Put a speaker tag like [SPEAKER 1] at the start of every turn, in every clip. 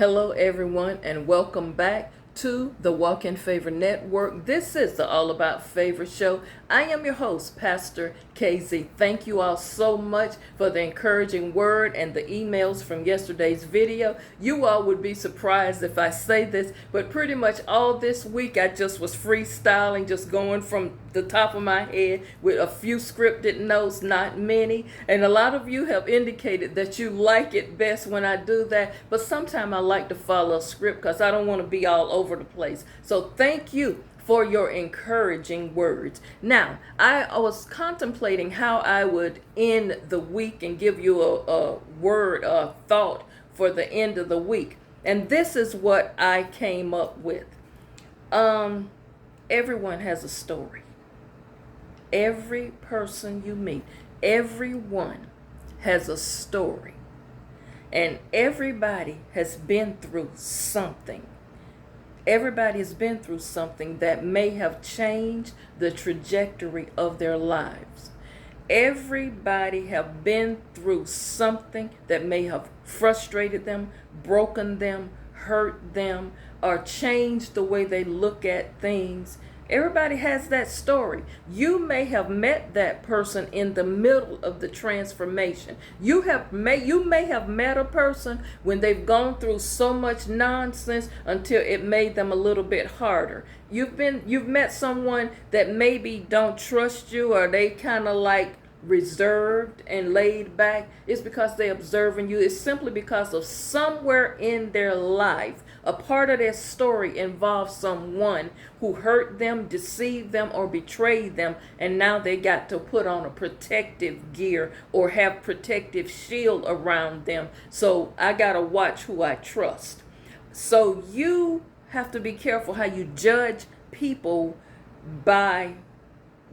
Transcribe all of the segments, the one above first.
[SPEAKER 1] Hello, everyone, and welcome back to the Walk in Favor Network. This is the All About Favor show. I am your host, Pastor KZ. Thank you all so much for the encouraging word and the emails from yesterday's video. You all would be surprised if I say this, but pretty much all this week I just was freestyling, just going from the top of my head with a few scripted notes, not many. And a lot of you have indicated that you like it best when I do that, but sometimes I like to follow a script because I don't want to be all over the place. So thank you for your encouraging words. Now, I was contemplating how I would end the week and give you a word, a thought for the end of the week. And this is what I came up with. Everyone has a story. Every person you meet, everyone has a story. And everybody has been through something. Everybody has been through something that may have changed the trajectory of their lives. Everybody have been through something that may have frustrated them, broken them, hurt them, or changed the way they look at things. Everybody has that story. You may have met that person in the middle of the transformation. You may have met a person when they've gone through so much nonsense until it made them a little bit harder. You've met someone that maybe don't trust you, or they kind of like reserved and laid back. It's because they're observing you. It's simply because of somewhere in their life, a part of their story involves someone who hurt them, deceived them, or betrayed them, and now they got to put on a protective gear or have protective shield around them. So I gotta watch who I trust. So you have to be careful how you judge people by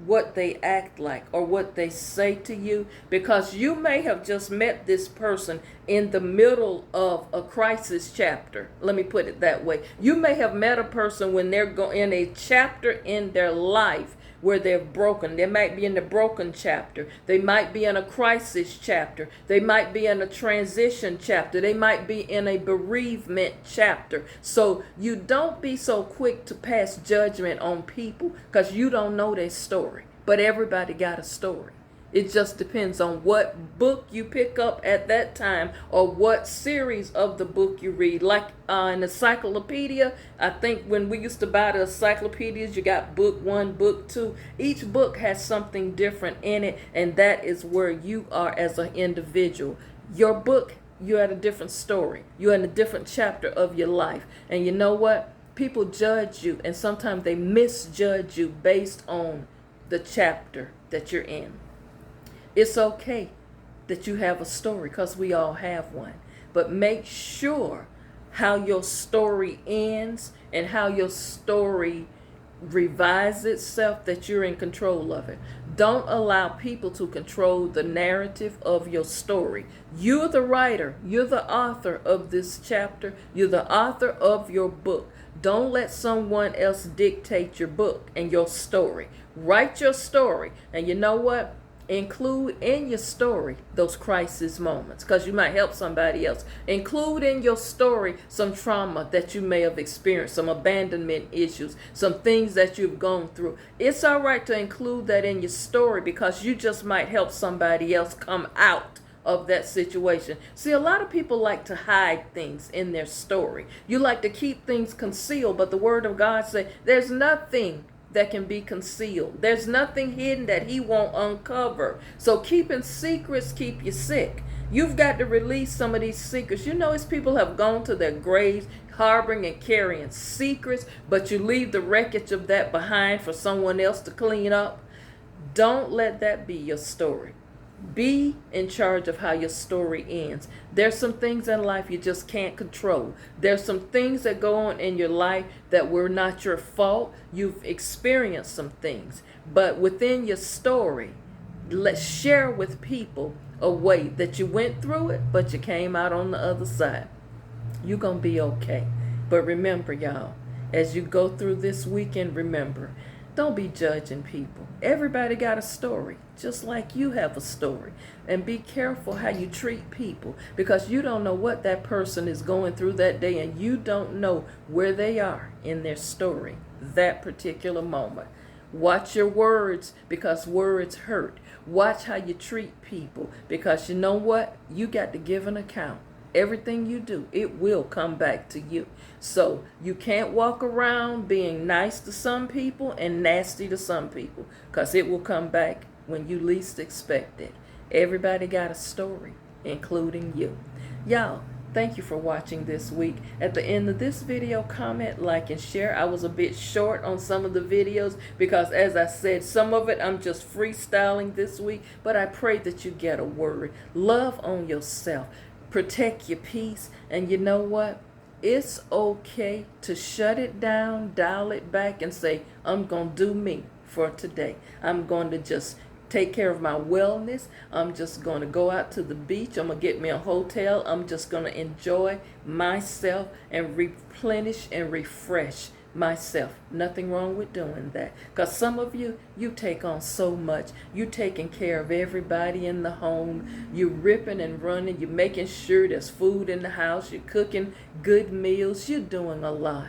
[SPEAKER 1] what they act like or what they say to you, because you may have just met this person in the middle of a crisis chapter. Let me put it that way. You may have met a person when they're in a chapter in their life where they're broken. They might be in the broken chapter. They might be in a crisis chapter. They might be in a transition chapter. They might be in a bereavement chapter. So you don't be so quick to pass judgment on people because you don't know their story. But everybody got a story. It just depends on what book you pick up at that time or what series of the book you read. Like an encyclopedia, I think when we used to buy the encyclopedias, you got book 1, book 2. Each book has something different in it, and that is where you are as an individual. Your book, you're at a different story. You're in a different chapter of your life. And you know what? People judge you, and sometimes they misjudge you based on the chapter that you're in. It's okay that you have a story because we all have one. But make sure how your story ends and how your story revises itself, that you're in control of it. Don't allow people to control the narrative of your story. You're the writer. You're the author of this chapter. You're the author of your book. Don't let someone else dictate your book and your story. Write your story. And you know what? Include in your story those crisis moments, because you might help somebody else. Include in your story some trauma that you may have experienced, some abandonment issues, some things that you've gone through. It's all right to include that in your story because you just might help somebody else come out of that situation. See, a lot of people like to hide things in their story. You like to keep things concealed, but the Word of God says there's nothing that can be concealed. There's nothing hidden that he won't uncover. So keeping secrets keep you sick. You've got to release some of these secrets. You know, as people have gone to their graves harboring and carrying secrets, but you leave the wreckage of that behind for someone else to clean up. Don't let that be your story. Be in charge of how your story ends. There's some things in life you just can't control. There's some things that go on in your life that were not your fault. You've experienced some things. But within your story, let's share with people a way that you went through it, but you came out on the other side. You're going to be okay. But remember, y'all, as you go through this weekend, remember Don't be judging people. Everybody got a story, just like you have a story. And be careful how you treat people, because you don't know what that person is going through that day, and you don't know where they are in their story that particular moment. Watch your words, because words hurt. Watch how you treat people, because you know what? You got to give an account. Everything you do, it will come back to you. So you can't walk around being nice to some people and nasty to some people, because it will come back when you least expect it. Everybody got a story, including you. Y'all, thank you for watching this week. At the end of this video, comment, like, and share. I was a bit short on some of the videos because, as I said, some of it I'm just freestyling this week, but I pray that you get a word. Love on yourself. Protect your peace. And you know what? It's okay to shut it down, dial it back, and say, I'm going to do me for today. I'm going to just take care of my wellness. I'm just going to go out to the beach. I'm going to get me a hotel. I'm just going to enjoy myself and replenish and refresh myself. Nothing wrong with doing that, because some of you take on so much. You taking care of everybody in the home. You ripping and running. You're making sure there's food in the house. You're cooking good meals. You're doing a lot.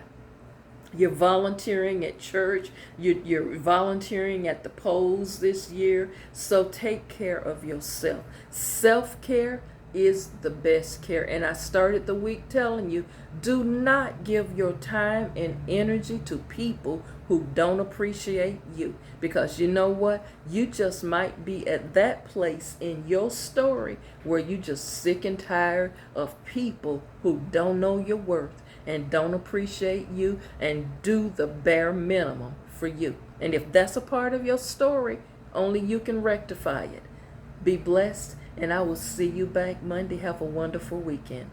[SPEAKER 1] You're volunteering at church. You're volunteering at the polls this year. So take care of yourself. Self-care is the best care. And I started the week telling you, do not give your time and energy to people who don't appreciate you. Because you know what? You just might be at that place in your story where you just sick and tired of people who don't know your worth and don't appreciate you and do the bare minimum for you. And if that's a part of your story, only you can rectify it. Be blessed, and I will see you back Monday. Have a wonderful weekend.